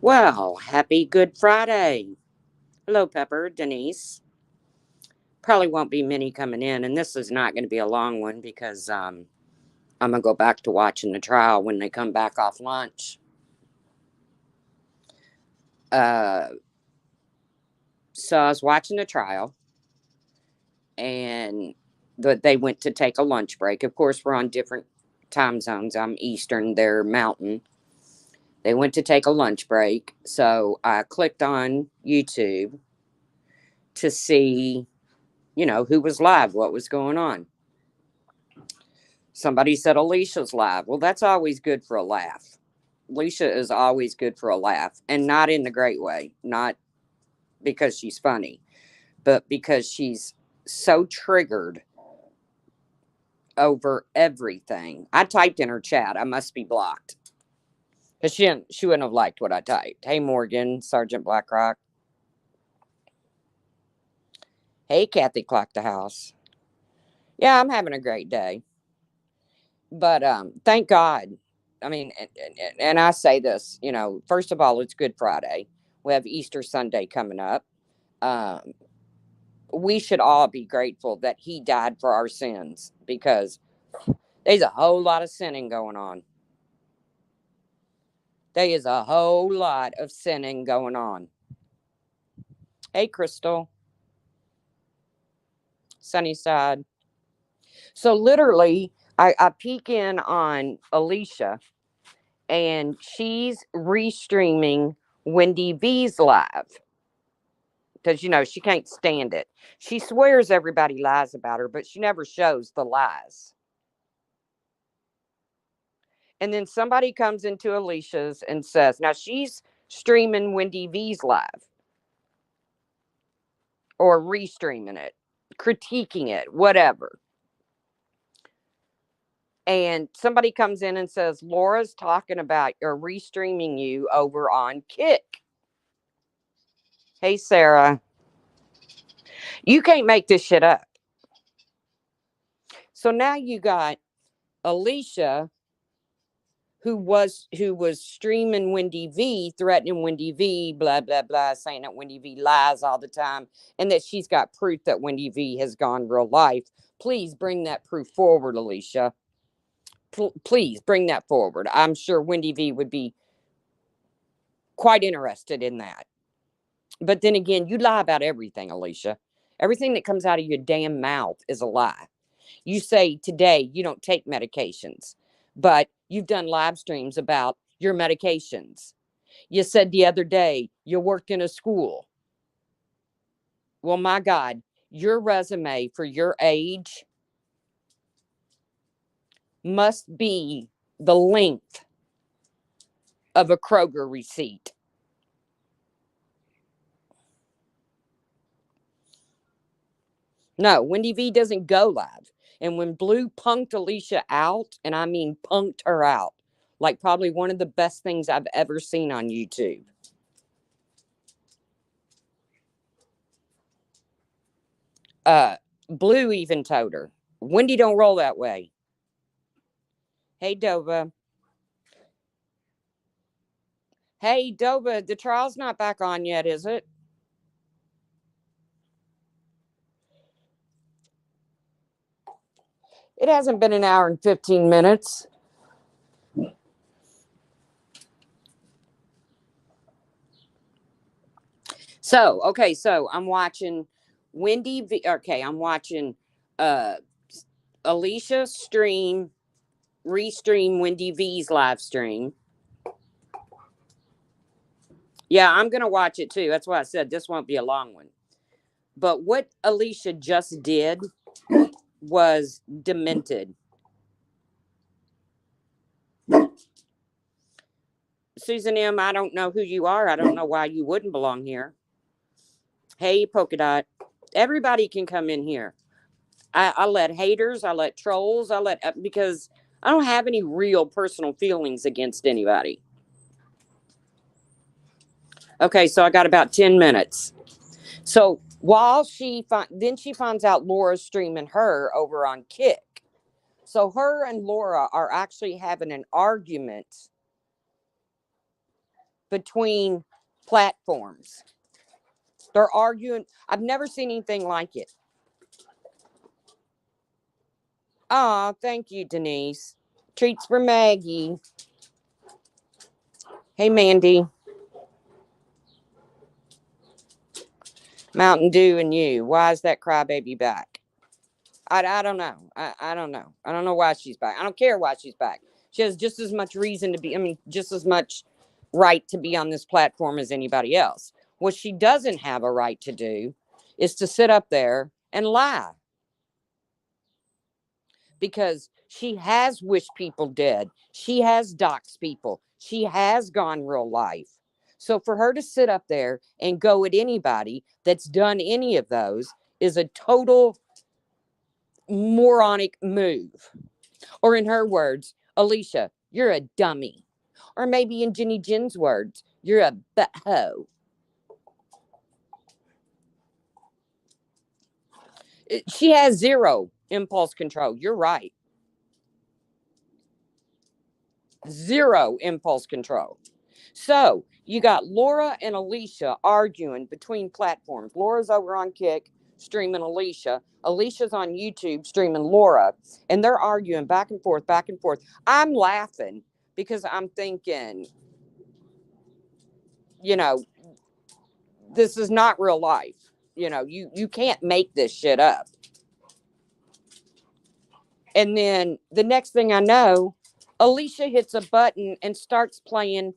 Well, happy Good Friday. Hello, Pepper, Denise. Probably won't be many coming in, and this is not going to be a long one because I'm going to go back to watching the trial when they come back off lunch. Uh, so I was watching the trial, and they went to take a lunch break. Of course, we're on different time zones. I'm Eastern, they're Mountain. They went to take a lunch break, so I clicked on YouTube to see, who was live, what was going on. Somebody said Alicia's live. Well, that's always good for a laugh. Alicia is always good for a laugh, and not in the great way, not because she's funny, but because she's so triggered over everything. I typed in her chat. I must be blocked because she wouldn't have liked what I typed. Hey, Morgan, Sergeant Blackrock. Hey, Kathy Clock the House. Yeah, I'm having a great day. But thank God. I mean, and I say this, first of all, it's Good Friday. We have Easter Sunday coming up. Um, we should all be grateful that he died for our sins because there's a whole lot of sinning going on. There is a whole lot of sinning going on. Hey, Crystal, Sunnyside. So literally, I peek in on Alicia and she's restreaming Wendy V's live because she can't stand it. She swears everybody lies about her, but she never shows the lies. And then somebody comes into Alicia's and says, now she's streaming Wendy V's live or restreaming it, critiquing it, whatever. And somebody comes in and says, Laura's talking about or restreaming you over on Kick. Hey, Sarah, you can't make this shit up. So now you got Alicia who was streaming Wendy V, threatening Wendy V, blah blah blah, saying that Wendy V lies all the time, and that she's got proof that Wendy V has gone real life. Please bring that proof forward, Alicia. Please bring that forward. I'm sure Wendy V would be quite interested in that. But then again, you lie about everything, Alicia. Everything that comes out of your damn mouth is a lie. You say today you don't take medications, but you've done live streams about your medications. You said the other day you worked in a school. Well, my God, your resume for your age must be the length of a Kroger receipt. No, Wendy V doesn't go live. And when Blue punked Alicia out, and I mean punked her out, like probably one of the best things I've ever seen on YouTube. Uh, Blue even told her, Wendy don't roll that way. Hey, Dova. Hey, Dova, the trial's not back on yet, is it? It hasn't been an hour and 15 minutes. So I'm watching Wendy V. Okay, I'm watching uh Alicia restream Wendy V's live stream. Yeah, I'm going to watch it too. That's why I said this won't be a long one. But what Alicia just did was demented. Susan M., I don't know who you are. I don't know why you wouldn't belong here. Hey, Polka Dot. Everybody can come in here. I let haters, I let trolls, because I don't have any real personal feelings against anybody. Okay, so I got about 10 minutes. So while then she finds out Laura's streaming her over on Kick. So her and Laura are actually having an argument between platforms. They're arguing. I've never seen anything like it. Oh, thank you, Denise. Treats for Maggie. Hey, Mandy. Mountain Dew and you. Why is that crybaby back? I don't know. I don't know. I don't know why she's back. I don't care why she's back. She has just as much reason to be, just as much right to be on this platform as anybody else. What she doesn't have a right to do is to sit up there and lie. Because she has wished people dead. She has doxed people. She has gone real life. So for her to sit up there and go at anybody that's done any of those is a total moronic move. Or in her words, Alicia, you're a dummy. Or maybe in Jenny Jen's words, you're a butthole. She has zero impulse control. You're right. Zero impulse control. So you got Laura and Alicia arguing between platforms. Laura's over on Kick streaming Alicia. Alicia's on YouTube streaming Laura. And they're arguing back and forth, back and forth. I'm laughing because I'm thinking, you know, this is not real life. You can't make this shit up. And then the next thing I know, Alicia hits a button and starts playing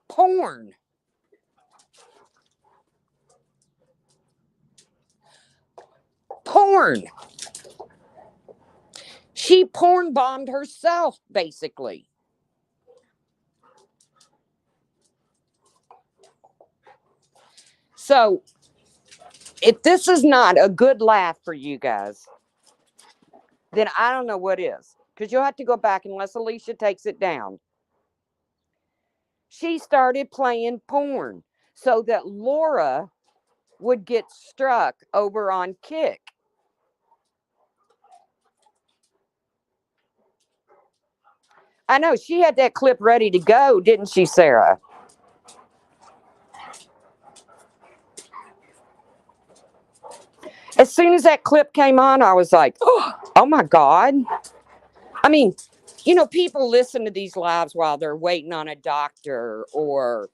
porn. Porn. She porn bombed herself, basically. So, if this is not a good laugh for you guys, then I don't know what is. Because you'll have to go back unless Alicia takes it down. She started playing porn so that Laura would get struck over on Kick. I know she had that clip ready to go, didn't she, Sarah? As soon as that clip came on, I was like, oh my God. I mean, people listen to these lives while they're waiting on a doctor, or,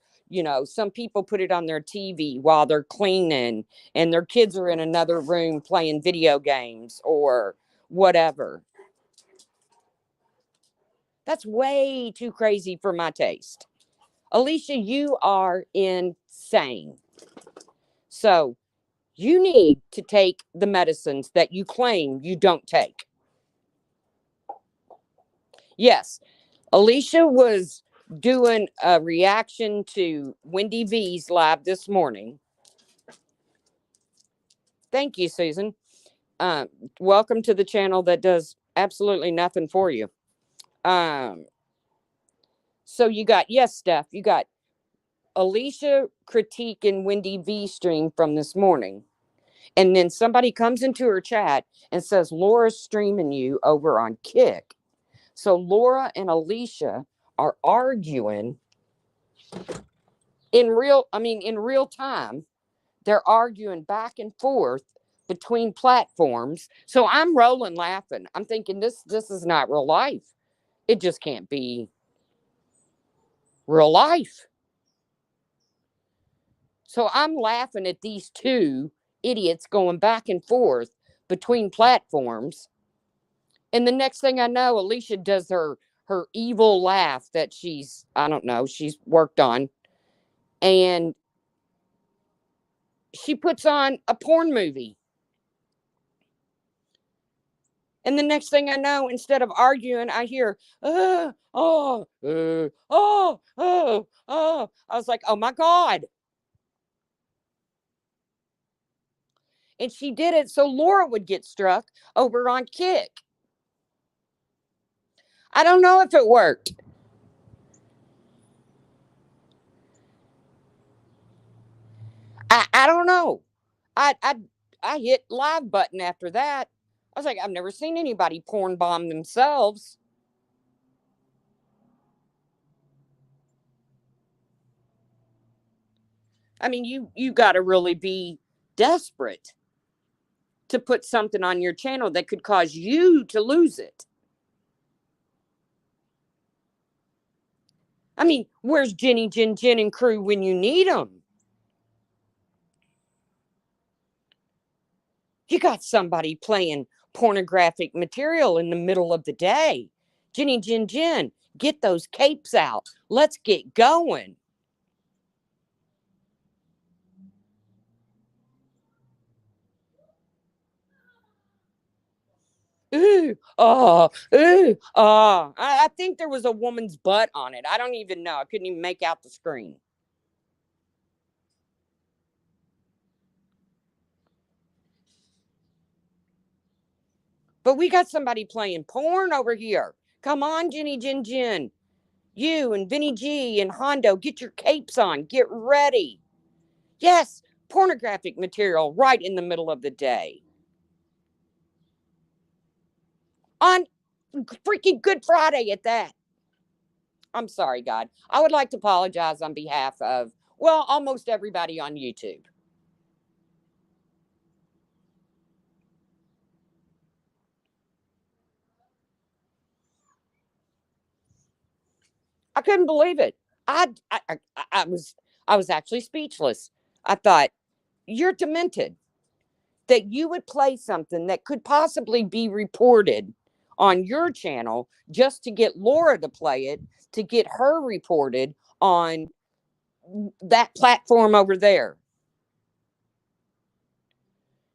some people put it on their TV while they're cleaning and their kids are in another room playing video games or whatever. That's way too crazy for my taste. Alicia, you are insane. So you need to take the medicines that you claim you don't take. Yes, Alicia was doing a reaction to Wendy V's live this morning. Thank you, Susan. Uh, Welcome to the channel that does absolutely nothing for you. So you got, yes, Steph, you got Alicia critiquing Wendy V stream from this morning. And then somebody comes into her chat and says, Laura's streaming you over on Kick. So Laura and Alicia are arguing in real time. They're arguing back and forth between platforms. So I'm rolling laughing. I'm thinking this is not real life. It just can't be real life. So I'm laughing at these two idiots going back and forth between platforms. And the next thing I know, Alicia does her evil laugh that she's worked on. And she puts on a porn movie. And the next thing I know, instead of arguing, I hear, oh. I was like, oh my God. And she did it so Laura would get struck over on Kick. I don't know if it worked. I don't know. I hit live button after that. I was like, I've never seen anybody porn bomb themselves. I mean, you got to really be desperate to put something on your channel that could cause you to lose it. I mean, where's Jenny, Jen, and crew when you need them? You got somebody playing pornographic material in the middle of the day. Jenny, Jen, get those capes out. Let's get going. Ooh, oh, ooh, oh. I think there was a woman's butt on it. I don't even know. I couldn't even make out the screen. But we got somebody playing porn over here. Come on, Jenny, Jen. You and Vinny G and Hondo, get your capes on. Get ready. Yes, pornographic material right in the middle of the day. On freaking Good Friday at that. I'm sorry, God. I would like to apologize on behalf of, well, almost everybody on YouTube. I couldn't believe it. I was actually speechless. I thought, you're demented that you would play something that could possibly be reported on your channel just to get Laura to play it, to get her reported on that platform over there.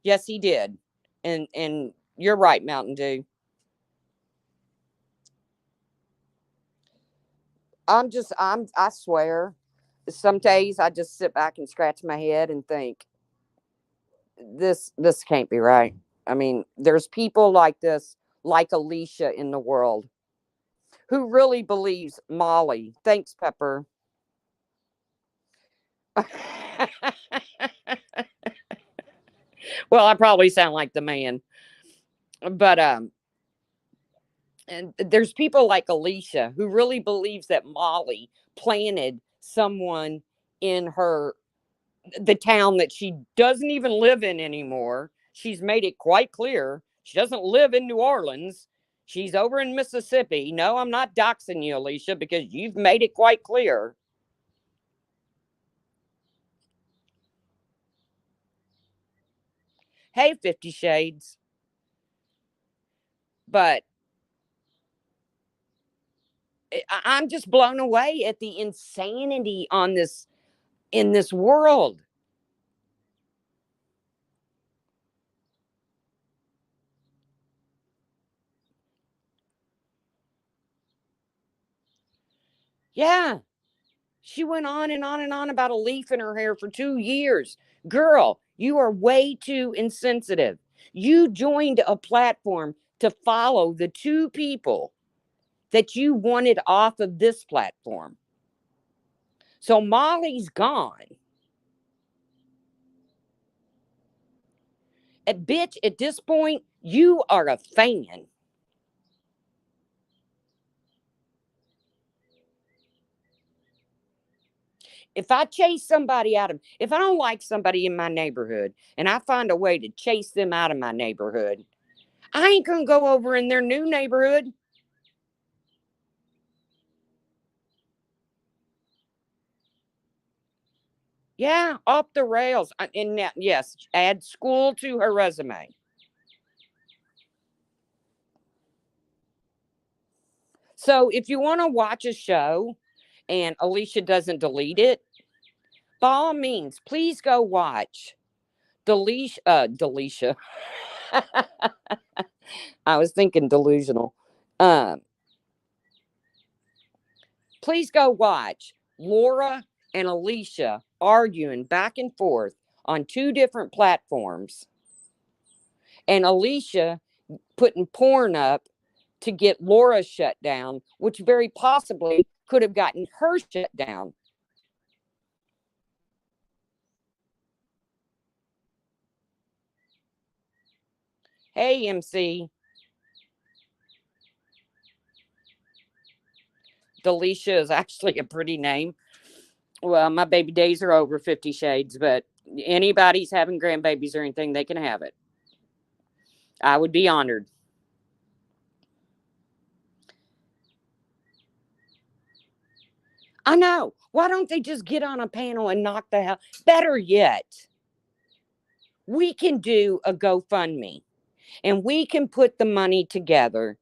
Yes, he did. And you're right, Mountain Dew. I swear, some days I just sit back and scratch my head and think, this can't be right. I mean, there's people like this, like Alicia in the world, who really believes Molly. Thanks, Pepper. Well, I probably sound like the man, but and there's people like Alicia who really believes that Molly planted someone in her the town that she doesn't even live in anymore. She's made it quite clear she doesn't live in New Orleans. She's over in Mississippi. No, I'm not doxing you, Alicia, because you've made it quite clear. Hey, 50 Shades. But I'm just blown away at the insanity on this in this world. Yeah. She went on and on and on about a leaf in her hair for 2 years. Girl, you are way too insensitive. You joined a platform to follow the two people that you wanted off of this platform. So Molly's gone. Bitch, at this point, you are a fan. If I chase somebody out of, if I don't like somebody in my neighborhood and I find a way to chase them out of my neighborhood, I ain't gonna go over in their new neighborhood. Yeah, off the rails. And now, yes, add school to her resume. So if you want to watch a show and Alicia doesn't delete it, by all means, please go watch Delicia. I was thinking delusional. Um, please go watch Laura and Alicia arguing back and forth on two different platforms, and Alicia putting porn up to get Laura shut down, which very possibly could have gotten her shut down. Hey, MC, Delicia is actually a pretty name. Well, my baby days are over, 50 Shades, but anybody's having grandbabies or anything, they can have it. I would be honored. I know. Why don't they just get on a panel and knock the hell? Better yet, we can do a GoFundMe and we can put the money together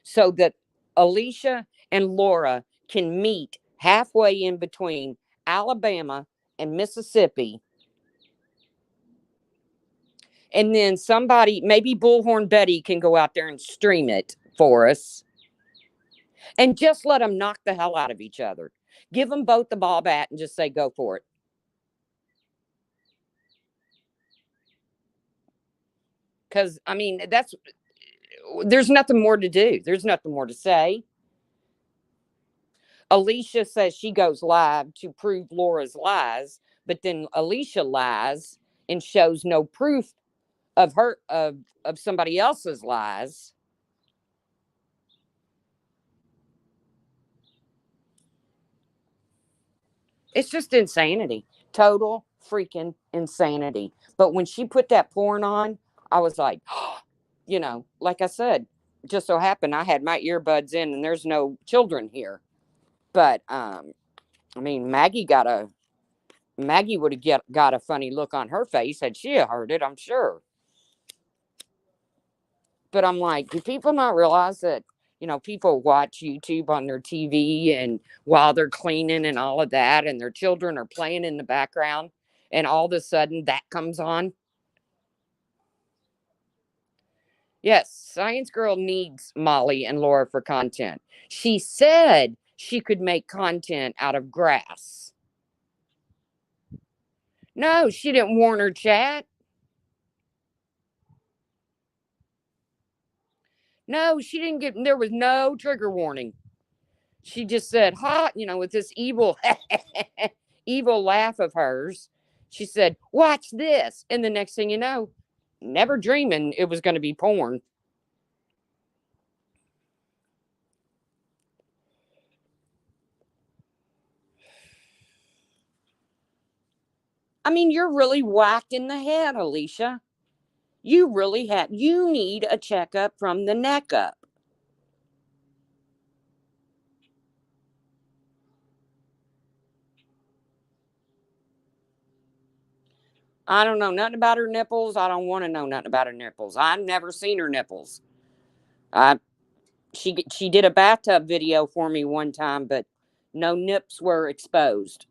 so that Alicia and Laura can meet halfway in between Alabama and Mississippi. And then somebody, maybe Bullhorn Betty, can go out there and stream it for us and just let them knock the hell out of each other. Give them both the ball bat and just say, go for it. Because, I mean, there's nothing more to do. There's nothing more to say. Alicia says she goes live to prove Laura's lies, but then Alicia lies and shows no proof of of somebody else's lies. It's just insanity. Total freaking insanity. But when she put that porn on, I was like, like I said, just so happened I had my earbuds in and there's no children here. But I mean, Maggie would have got a funny look on her face had she heard it, I'm sure. But I'm like, do people not realize that, people watch YouTube on their TV and while they're cleaning and all of that, and their children are playing in the background, and all of a sudden that comes on? Yes, Science Girl needs Molly and Laura for content. She said she could make content out of grass. No, she didn't warn her chat. No, she didn't get, there was no trigger warning. She just said, "Ha," with this evil, evil laugh of hers. She said, "Watch this," and the next thing you know, never dreaming it was going to be porn. I mean, you're really whacked in the head, Alicia. You need a checkup from the neck up. I don't know nothing about her nipples. I don't want to know nothing about her nipples. I've never seen her nipples. I she did a bathtub video for me one time, but no nips were exposed.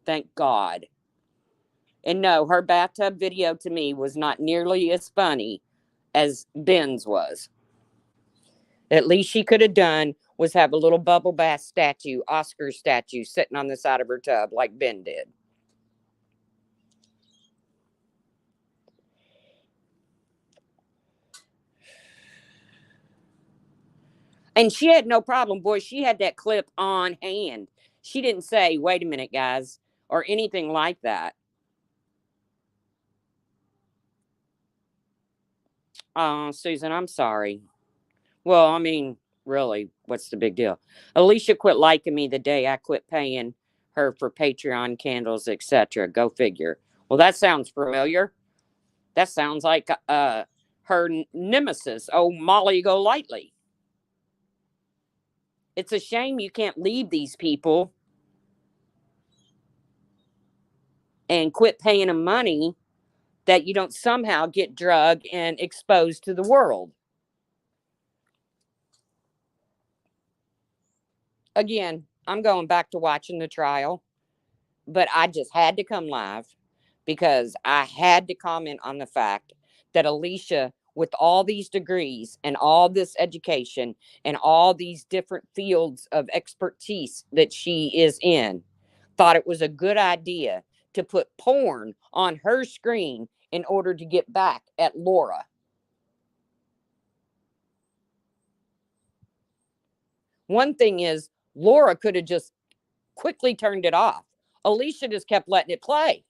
Thank God. And no, her bathtub video to me was not nearly as funny as Ben's was. At least she could have done was have a little bubble bath statue, Oscar statue, sitting on the side of her tub like Ben did. And she had no problem, boy. She had that clip on hand. She didn't say, wait a minute, guys, or anything like that. Oh, Susan, I'm sorry. Well, I mean, really, what's the big deal? Alicia quit liking me the day I quit paying her for Patreon candles, etc. Go figure. Well, that sounds familiar. That sounds like her nemesis, oh Molly Golightly. It's a shame you can't leave these people and quit paying them money that you don't somehow get drugged and exposed to the world. Again, I'm going back to watching the trial, but I just had to come live because I had to comment on the fact that Alicia, with all these degrees and all this education and all these different fields of expertise that she is in, thought it was a good idea to put porn on her screen in order to get back at Laura. One thing is, Laura could have just quickly turned it off. Alicia just kept letting it play.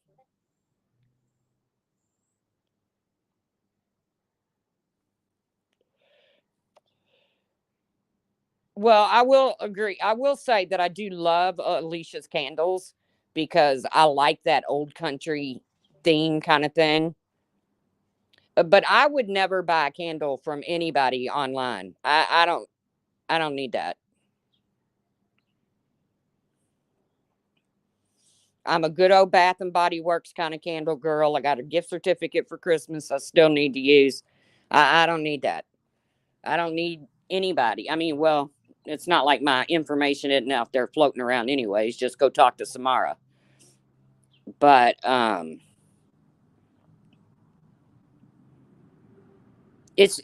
Well, I will agree. I will say that I do love Alicia's candles because I like that old country theme kind of thing. But I would never buy a candle from anybody online. I don't need that. I'm a good old Bath and Body Works kind of candle girl. I got a gift certificate for Christmas I still need to use. I don't need that. I don't need anybody. I mean, well, it's not like my information isn't out there floating around anyways. Just go talk to Samara. But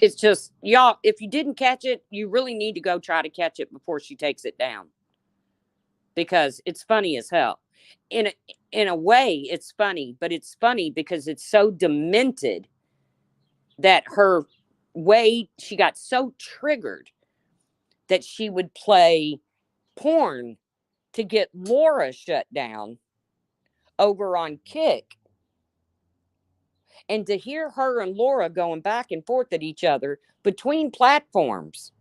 it's just y'all, if you didn't catch it, you really need to go try to catch it before she takes it down because it's funny as hell. In a, in a way it's funny, but it's funny because it's so demented that her way she got so triggered that she would play porn to get Laura shut down over on Kick. And to hear her and Laura going back and forth at each other between platforms,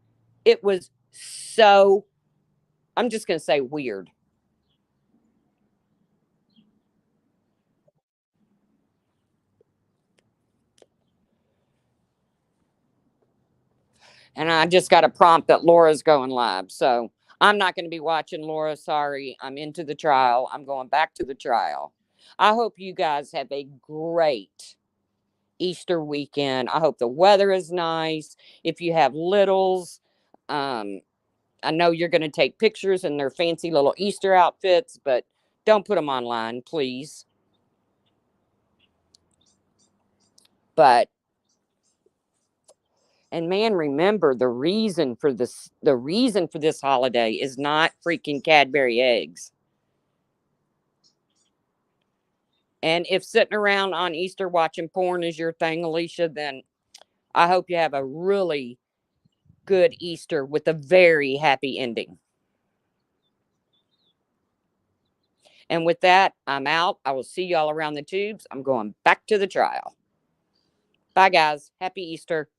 it was so, I'm just going to say weird. And I just got a prompt that Laura's going live. So I'm not going to be watching Laura. Sorry. I'm into the trial. I'm going back to the trial. I hope you guys have a great Easter weekend. I hope the weather is nice. If you have littles, um, I know you're going to take pictures in their fancy little Easter outfits, but don't put them online, please. But and man, remember the reason for this holiday is not freaking Cadbury eggs. And if sitting around on Easter watching porn is your thing, Alicia, then I hope you have a really good Easter with a very happy ending. And with that, I'm out. I will see y'all around the tubes. I'm going back to the trial. Bye, guys. Happy Easter.